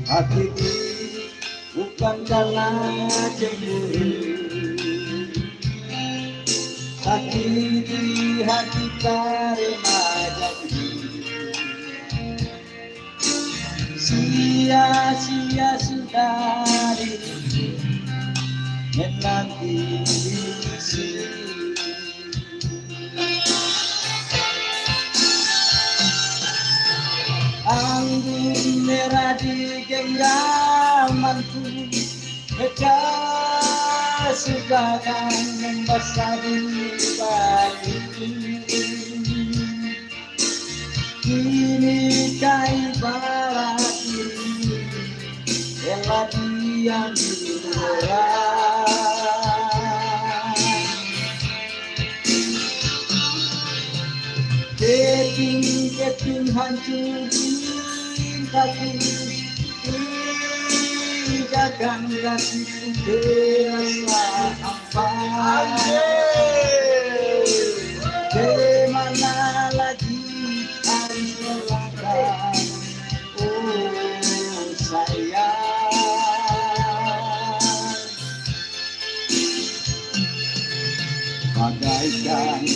hatiku bukan karena cemburu, sakiti hati karena janji. Sia-sia sudah diriku menanti di sini. Anggun merah di genggamanku, pecah sudah membasah di bajuku. Kini kai barat ini telah diambil orang. Keting-keting hancur cintaku, injakan kasihku terasa hampa. Kemana lagi harus melangkah, oh sayang. Bagaikan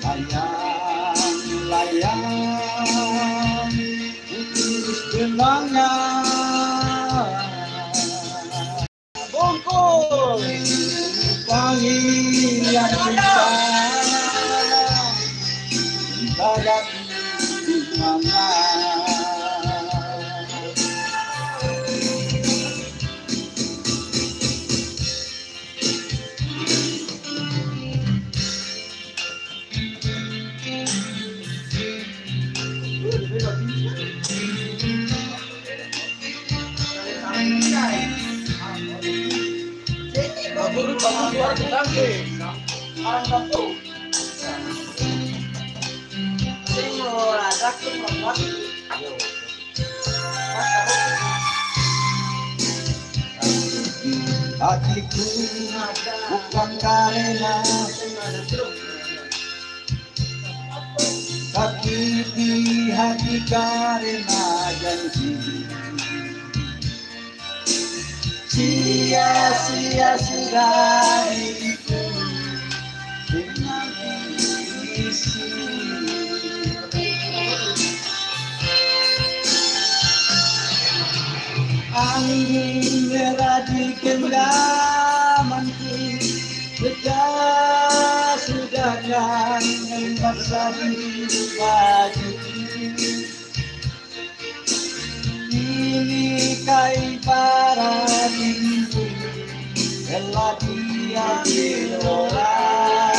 layang-layang putus benangnya, bungkul wangi yang indah, entah di mana. Hatiku bukan karena sakiti hati karena janji. Sia-sia sudah diriku dengan isi. Angin merah di genggamanku, pecah sudah kan membasah di bajuku. Ini kai para minggu telah diambil orang.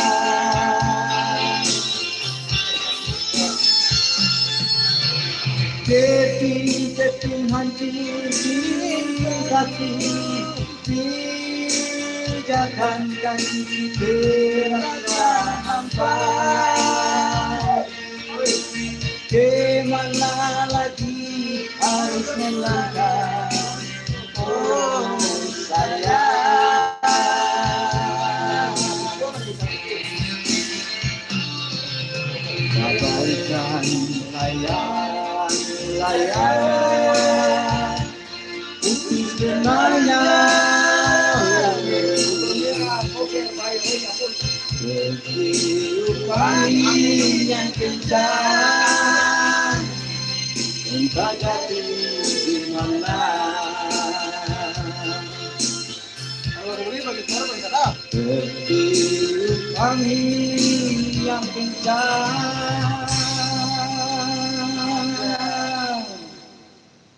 Keting-keting hancur cintaku, pijakan kaki terasa hampa. Kemana lagi harus melangkah, oh sayang. Bagaikan layang-layang putus benangnya, bertiup angin yang kencang, entah jatuh di mana. Bertiup angin yang kencang,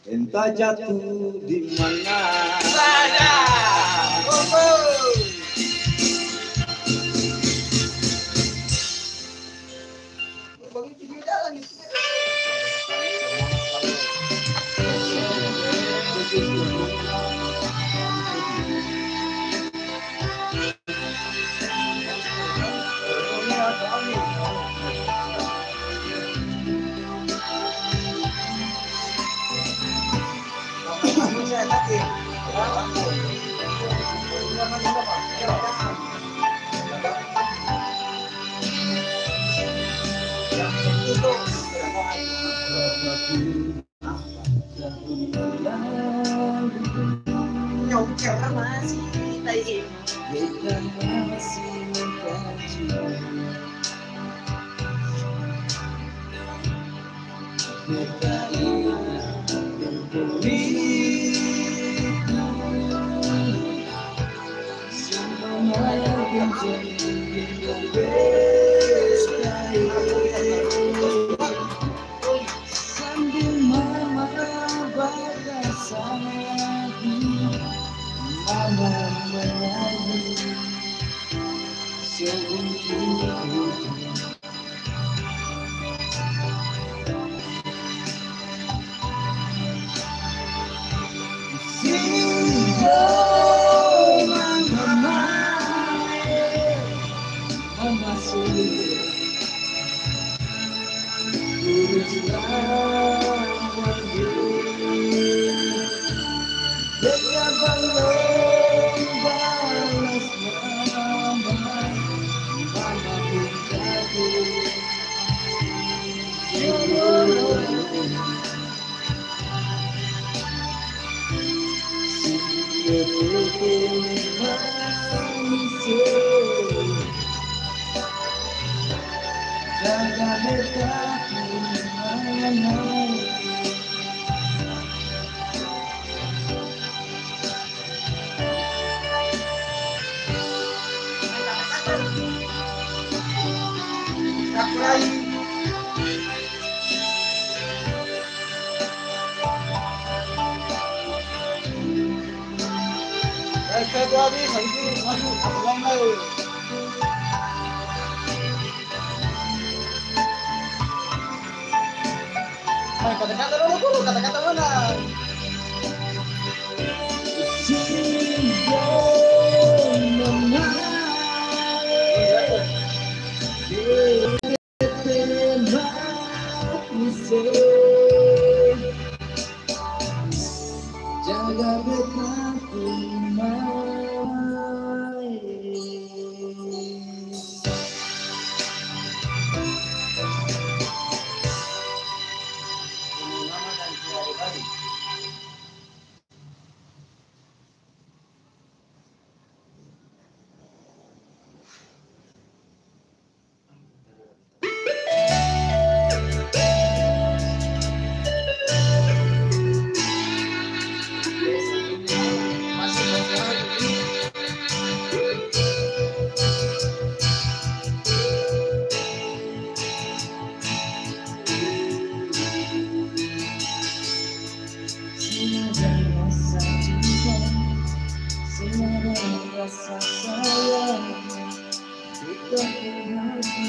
entah jatuh di mana. Nyongker masih tayi. Kita masih mengkaji. Kita ingat yang pulihku. Semua yang terjadi yang berdaya. Sambil mama berkasih, mama menyanyi seujung hidupku. Mama sulit uruslah dia belum balas mama menjadi jaga dekat mana. Februari itu masuk bulan lalu. Kata-kata dulu, kata-kata mana? Jaga dekatku rasa sayang kita hati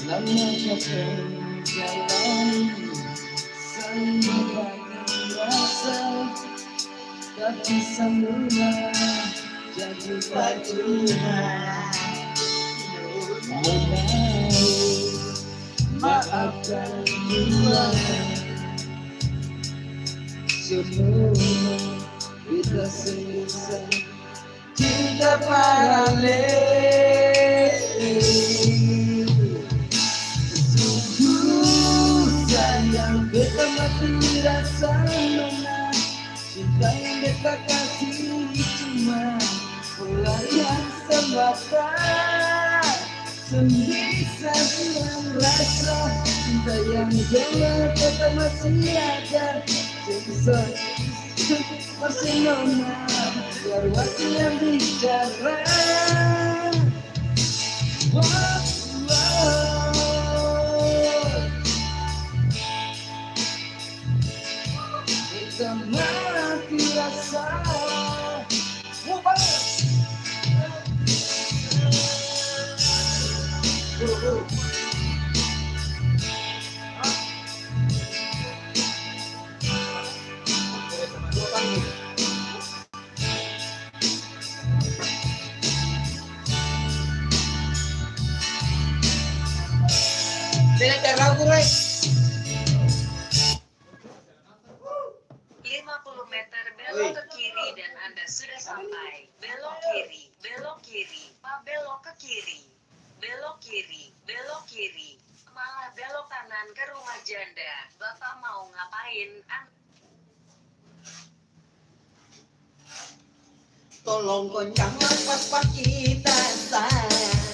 lama capek jalan saling berbagi rasa tapi semula jadi percuma. Maafkan juga semua kita selesai cinta paralel. Sungguh sayang kita mati rasa mana cinta yang kita kasih cuma pelarian semata. Sendiri saja rasa cinta yang gelap tetap masih ada. Masih nona biar waktu yang bicara. Kita mati rasa. janda. Bapak mau ngapain? Tolong kau jangan pas kita sayang.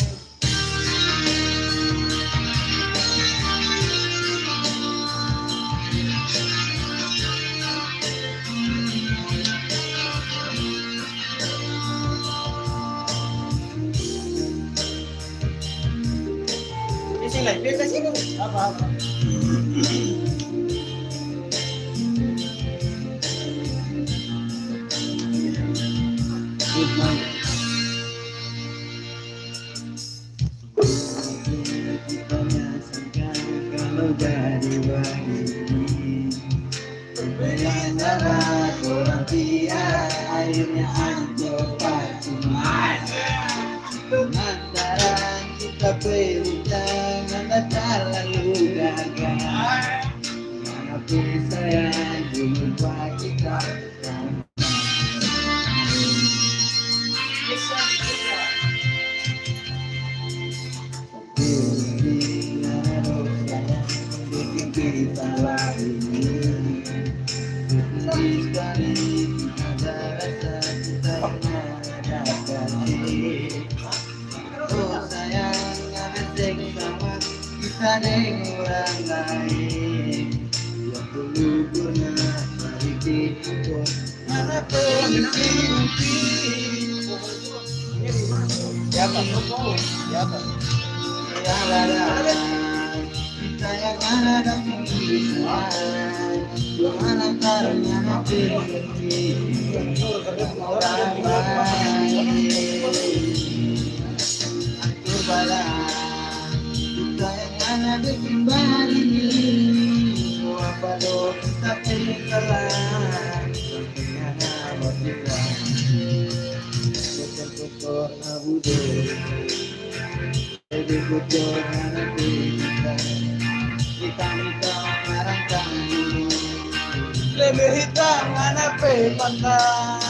Sing live biasa sini. Apa? Kalau dari wangi berantara kurang tiada akhirnya anjur cuma antara kita berhutang tak lalu gagal manapun sayang jumpa kita kita lagi sekali ada rasa cinta yang ada oh sayang ngasih sama kita dengan orang lain yang dulu pernah sedikit pun mana pengerti Siapa? yang ada kita yang ada pilihan gimana caranya hati orang lain atur badan kita yang ada kembali apa doa kita penyesalan sampai ada kita kotor-kotor abu jadi kotor hati kita minta marah kamu lebih hitam mana pepatah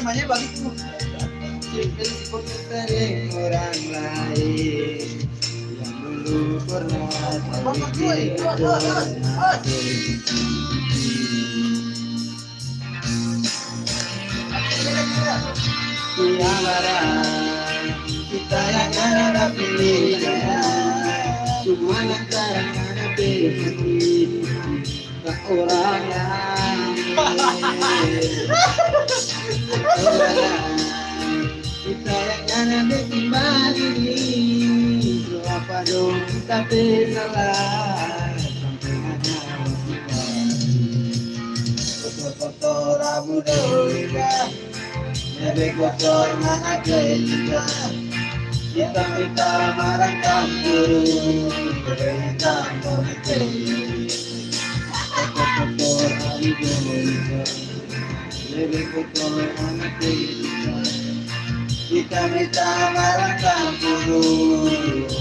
namanya bagiku dari orang lain yang dulu pernah kita yang ada pilihan cuma yang ada pilihan orang lain kita yang ada kembali apa dong kita salah sampai hanya kita kotor-kotor abu doa lebih kotor mana kita kita marah campur kita kotor kotor abu doa lebih kotor mana kita minta marah campur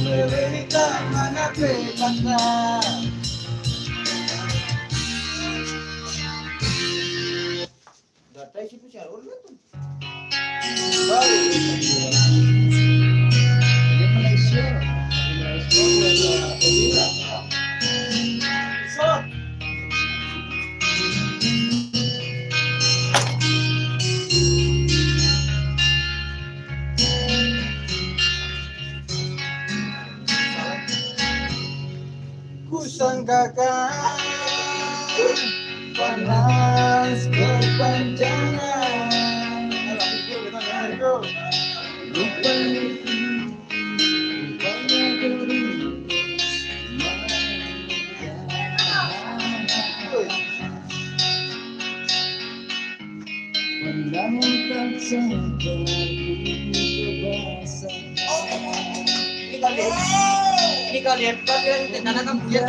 lebih kita mana pepatah Data isi tuh siapa orang tuh? Di Malaysia kusangkakan panas berpanjangan rupanya Ini kalau lihat kan karena kamu lihat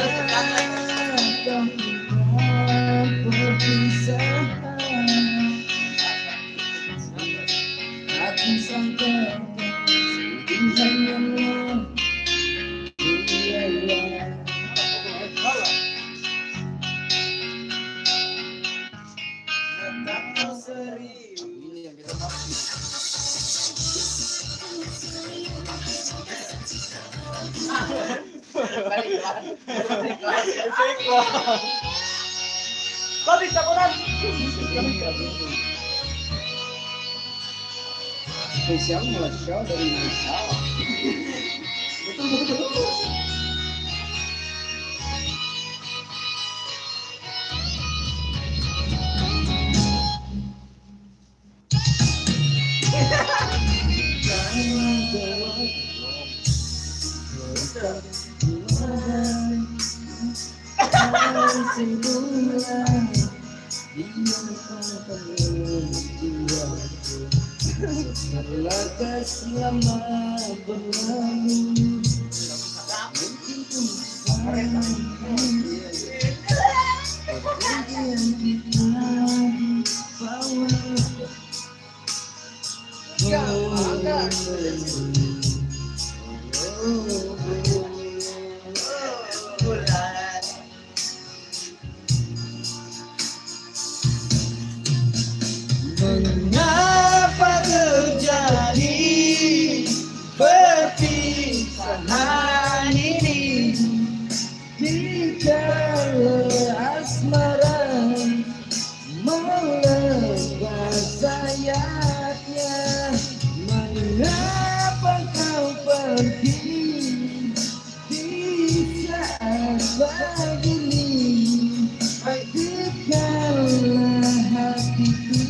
kau bisa kurang spesial Malaysia dari Malaysia. Betul. Selama berlalu mengapa terjadi perpisahan ini dikala asmara melepas sayapnya. Mengapa kau pergi di saat begini dikala hatiku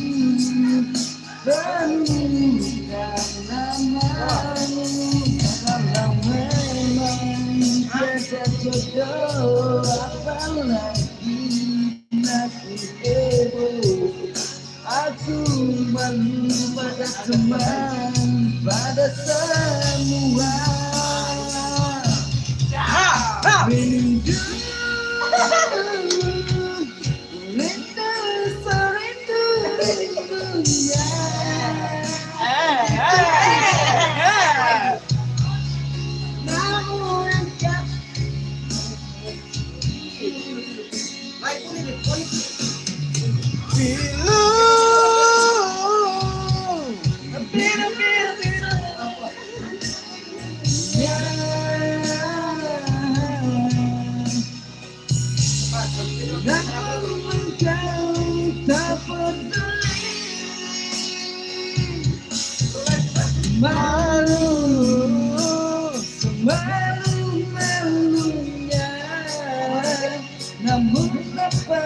meminta namamu. Kalau memang tiada jodoh, apalagi aku heboh. Aku malu pada teman, pada semua. Rindu, rindunya. Namun tak namun kau tak peduli. Malu, semalu-malunya, namun apa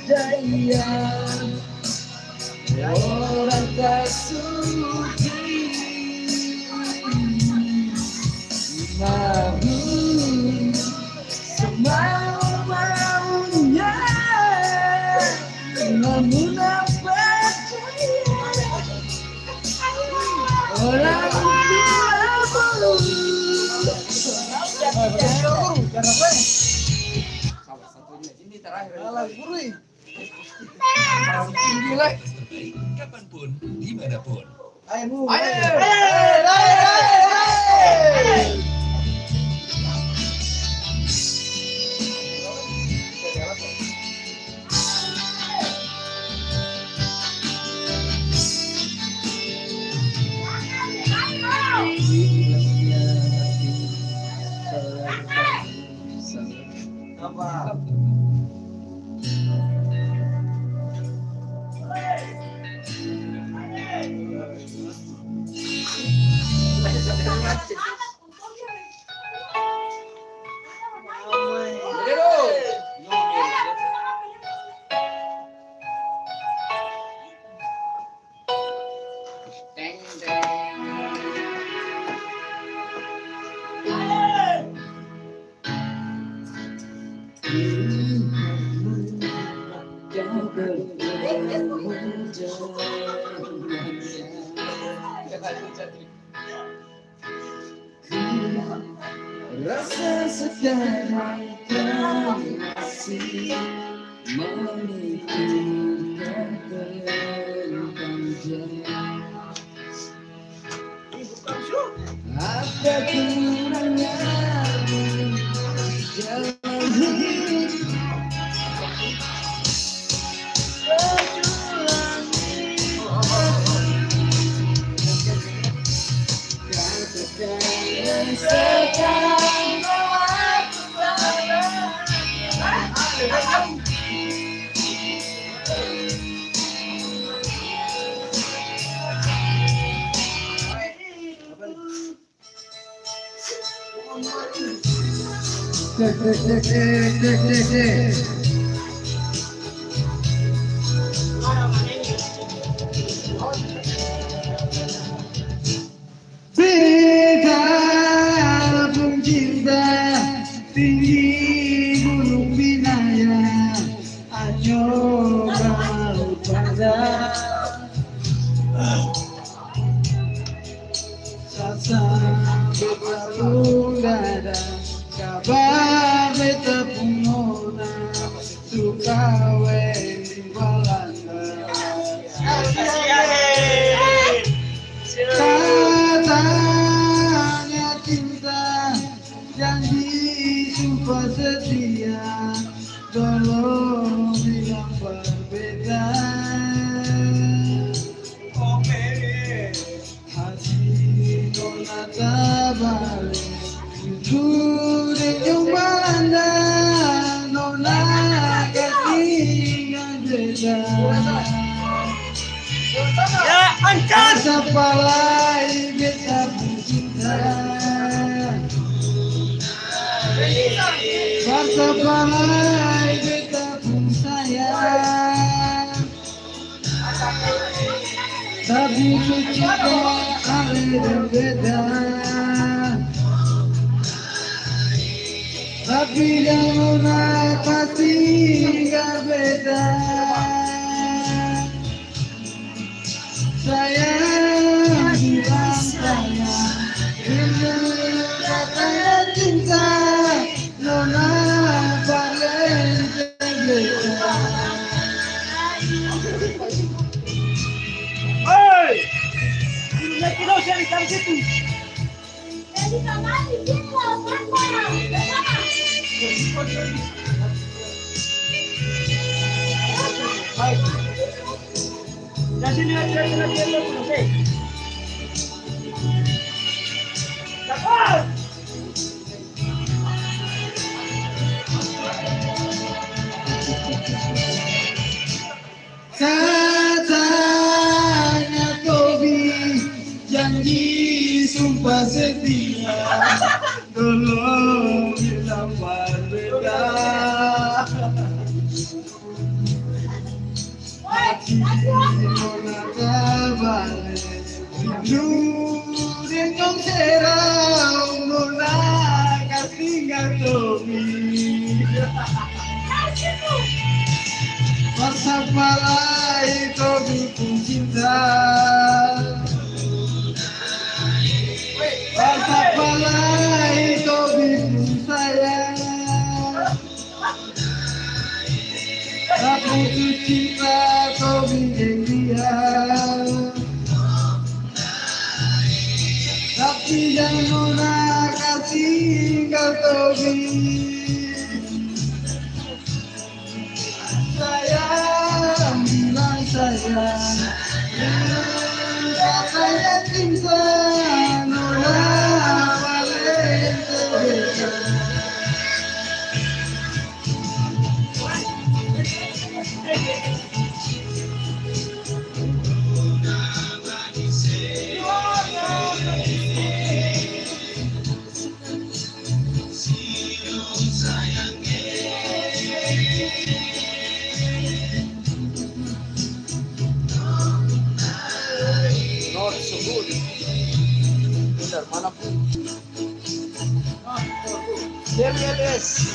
daya orang tak sudi. Malu, semalu-malunya, namun apa daya orang tak sudi. salah satunya ini terakhir Gurih. Kapanpun, dimanapun. Ayo. apa Kau bertemu sekarang masih memikirkan terpanjang. Apa kurangnya jalan hidup berjuang katakan sekarang Betapapun cinta tinggi gunung Binaya, hanya kau pada sasa betapun dada kabar betapun nona suka weni balanda. Katanya cinta janji sumpah setia, tolong bilang berbeda. Hati nona tabalik jujur yang balanda, nona ketinggalan beda. Ya, angkat. Sepalai beta cinta, sepalai beta pun sayang, tapi cinta ada berbeda. Tapi jangan kasih gak beda. Sayang, bilang sayang, ini katanya cinta, nona paling berbeda. Hei! Naik kilo saya di situ. Jadi sama di sini loh, Baik. Dan sini aja selesai. Dapat. Katanya Tobi janji sumpah setia, tolong bilang berbeda. Hati nona terbalik rindu dengan serau, nona kasih gak Tobi. Pasapalai Tobi pun cinta, pasapalai Tobi pun sayang, tapi ku cinta Tobi yang dia. Tapi jangan nona kasih kau Tobi. Sayang, bilang sayang, katanya cinta, nona paling berbeda. Benar, manapun. Yes.